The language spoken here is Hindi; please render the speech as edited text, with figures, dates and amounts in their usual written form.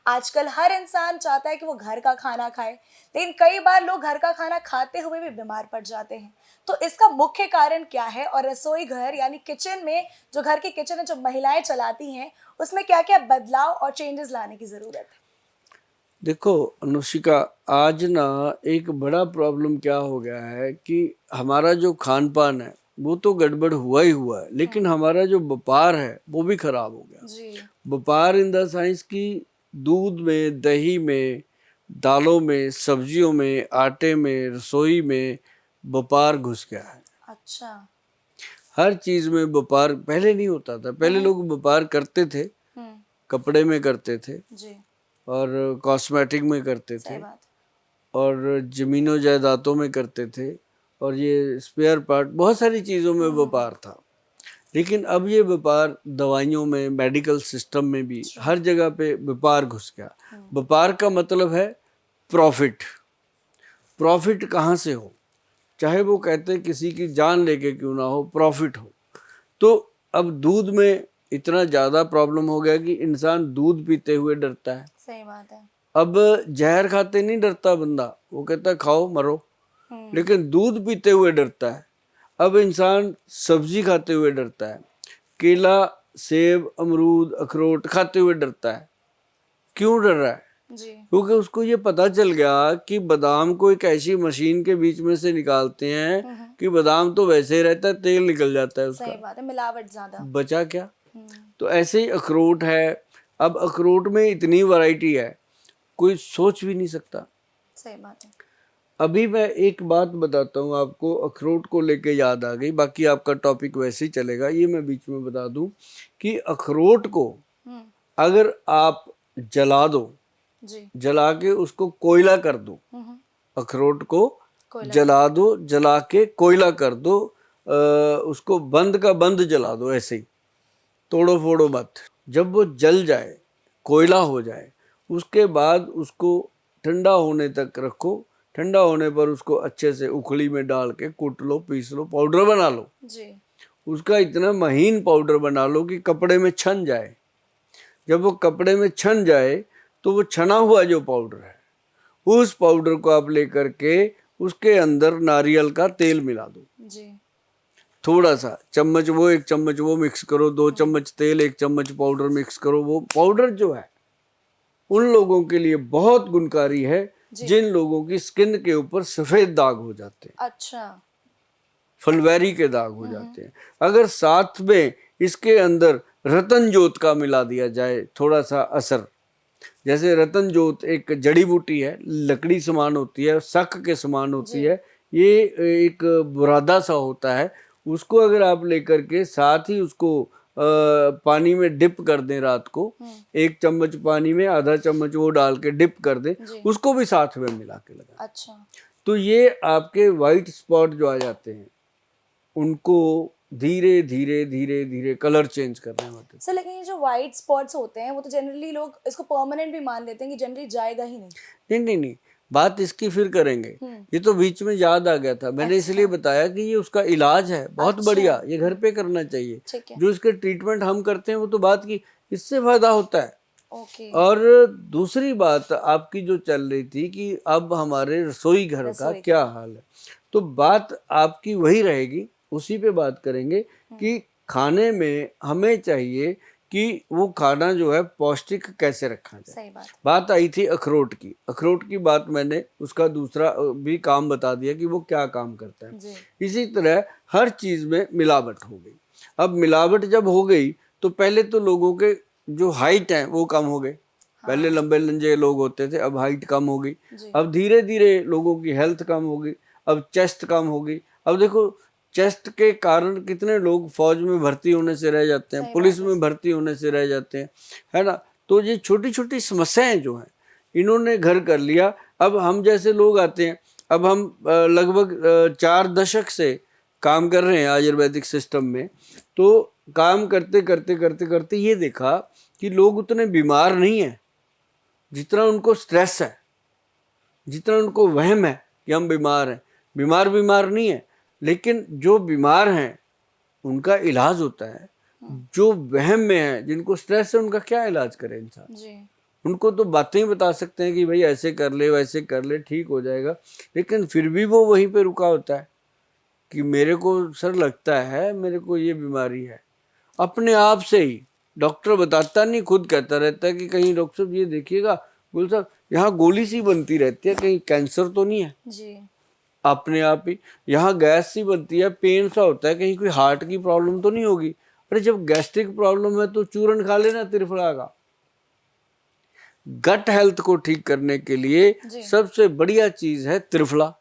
आजकल हर इंसान चाहता है कि वो घर का खाना खाए, लेकिन कई बार लोग घर का खाना खाते हुए भी बीमार पड़ जाते हैं। तो इसका मुख्य कारण क्या है और रसोई घर यानी किचन में जो घर की किचन है जो महिलाएं चलाती हैं, उसमें क्या-क्या बदलाव और चेंजेस लाने की ज़रूरत है? देखो अनुशिका, आज ना एक बड़ा प्रॉब्लम क्या हो गया है कि हमारा जो खान पान है वो तो गड़बड़ हुआ ही हुआ है, लेकिन हुँ। हमारा जो व्यापार है वो भी खराब हो गया। जी। व्यापार इन द साइंस की दूध में, दही में, दालों में, सब्जियों में, आटे में, रसोई में व्यापार घुस गया है। अच्छा। हर चीज में व्यापार पहले नहीं होता था। हुँ, पहले हुँ। लोग व्यापार करते थे, हुँ। कपड़े में करते थे जी, और कॉस्मेटिक में करते सही थे बात। और ज़मीनों जायदादों में करते थे और ये स्पेयर पार्ट बहुत सारी चीज़ों में हुँ, हुँ। व्यापार था। लेकिन अब ये व्यापार दवाइयों में, मेडिकल सिस्टम में भी जी। हर जगह पे व्यापार घुस गया। हुँ। व्यापार का मतलब है प्रॉफिट। प्रॉफिट कहाँ से हो, चाहे वो कहते हैं किसी की जान लेके क्यों ना हो, प्रॉफिट हो। तो अब दूध में इतना ज़्यादा प्रॉब्लम हो गया कि इंसान दूध पीते हुए डरता है। सही बात है। अब जहर खाते नहीं डरता बंदा, वो कहता है खाओ मरो, हुँ। लेकिन दूध पीते हुए डरता है। अब इंसान सब्जी खाते हुए डरता है, केला, सेब, अमरूद, अखरोट खाते हुए डरता है। क्यों डर रहा है? जी। क्योंकि उसको ये पता चल गया कि बादाम को एक ऐसी मशीन के बीच में से निकालते हैं हुँ, हुँ। कि बादाम तो वैसे ही रहता है, तेल निकल जाता है सही उसका, बात है, मिलावट ज़्यादा। बचा क्या? हुँ। तो ऐसे ही अखरोट है। अब अखरोट में इतनी वैरायटी है, कोई सोच भी नहीं सकता। सही बात है। अभी मैं एक बात बताता हूँ आपको, अखरोट को लेके याद आ गई, बाकी आपका टॉपिक वैसे ही चलेगा। ये मैं बीच में बता दूं कि अखरोट को हुँ। अगर आप जला दो, जी। जला के उसको कोयला कर दो, हुँ, हुँ। अखरोट को कोयला कर जला दो, जला के कोयला कर दो, उसको बंद का बंद जला दो, ऐसे ही तोड़ो फोड़ो मत। जब वो जल जाए, कोयला हो जाए, उसके बाद उसको ठंडा होने तक रखो। ठंडा होने पर उसको अच्छे से उखली में डाल के कूट लो, पीस लो, पाउडर बना लो। जी। उसका इतना महीन पाउडर बना लो कि कपड़े में छन जाए। जब वो कपड़े में छन जाए तो वो छना हुआ जो पाउडर है, उस पाउडर को आप लेकर के उसके अंदर नारियल का तेल मिला दो। जी। थोड़ा सा चम्मच वो, एक चम्मच वो मिक्स करो, 2 हुँ। चम्मच तेल, 1 चम्मच पाउडर मिक्स करो। वो पाउडर जो है उन लोगों के लिए बहुत गुणकारी है जी। जिन लोगों की स्किन के ऊपर सफेद दाग हो जाते हैं, अच्छा। फुलवैरी के दाग हो हुँ, हुँ। जाते हैं। अगर साथ में इसके अंदर रतन जोत का मिला दिया जाए थोड़ा सा असर, जैसे रतन जोत एक जड़ी बूटी है, लकड़ी समान होती है, सख के समान होती जी। है, ये एक बुरादा सा होता है। उसको अगर आप लेकर के साथ ही उसको पानी में डिप कर दें रात को, हुँ। 1 चम्मच पानी में आधा चम्मच वो डाल के डिप कर दें, जी। उसको भी साथ में मिला के लगाएं। अच्छा। तो ये आपके वाइट स्पॉट जो आ जाते हैं उनको धीरे धीरे धीरे धीरे कलर चेंज करने में मदद। सर लेकिन ये जो व्हाइट स्पॉट्स होते हैं, वो तो जनरली लोग इसको परमानेंट भी मान लेते हैं कि जनरली जाएगा ही नहीं। नहीं नहीं नहीं, बात इसकी फिर करेंगे। हुँ। ये तो बीच में याद आ गया था, मैंने इसलिए अच्छा। बताया कि ये उसका इलाज है, बहुत अच्छा। बढ़िया, ये घर हुँ। पे करना चाहिए। ठीक है। जो इसके ट्रीटमेंट हम करते हैं वो तो बात की, इससे फायदा होता है। ओके। और दूसरी बात आपकी जो चल रही थी कि अब हमारे रसोई घर का रसोई क्या घर। हाल है, तो बात आपकी वही रहेगी, उसी पे बात करेंगे हुँ। कि खाने में हमें चाहिए कि वो खाना जो है पौष्टिक कैसे रखा जाए। सही बात। बात आई थी अखरोट की, अखरोट की बात मैंने उसका दूसरा भी काम बता दिया कि वो क्या काम करता है। जी। इसी तरह हर चीज में मिलावट हो गई। अब मिलावट जब हो गई तो पहले तो लोगों के जो हाइट है वो कम हो गए। पहले हाँ। लंबे लंजे लोग होते थे, अब हाइट कम हो गई। जी। अब धीरे धीरे लोगों की हेल्थ कम हो गई, अब चेस्ट कम हो गई। अब देखो चेस्ट के कारण कितने लोग फौज में भर्ती होने से रह जाते हैं, सही पुलिस बात है में सर। भर्ती होने से रह जाते हैं, है ना। तो ये छोटी छोटी समस्याएं जो हैं इन्होंने घर कर लिया। अब हम जैसे लोग आते हैं, अब हम लगभग 4 दशक से काम कर रहे हैं आयुर्वेदिक सिस्टम में। तो काम करते करते करते करते ये देखा कि लोग उतने बीमार नहीं हैं जितना उनको स्ट्रेस है, जितना उनको वहम है कि हम बीमार हैं। बीमार बीमार नहीं है, लेकिन जो बीमार हैं उनका इलाज होता है। हुँ। जो वहम में है, जिनको स्ट्रेस है, उनका क्या इलाज करे इंसान। जी। उनको तो बातें ही बता सकते हैं कि भाई ऐसे कर ले वैसे कर ले ठीक हो जाएगा, लेकिन फिर भी वो वहीं पे रुका होता है कि मेरे को सर लगता है मेरे को ये बीमारी है। अपने आप से ही डॉक्टर बताता नहीं, खुद कहता रहता है कि कहीं डॉक्टर साहब ये देखिएगा, बोल साहब यहाँ गोली सी बनती रहती है, कहीं कैंसर तो नहीं है। जी। अपने आप ही यहाँ गैस सी बनती है, पेन सा होता है, कहीं कोई हार्ट की प्रॉब्लम तो नहीं होगी। अरे जब गैस्ट्रिक प्रॉब्लम है तो चूरन खा लेना त्रिफला का। गट हेल्थ को ठीक करने के लिए जी। सबसे बढ़िया चीज है त्रिफला।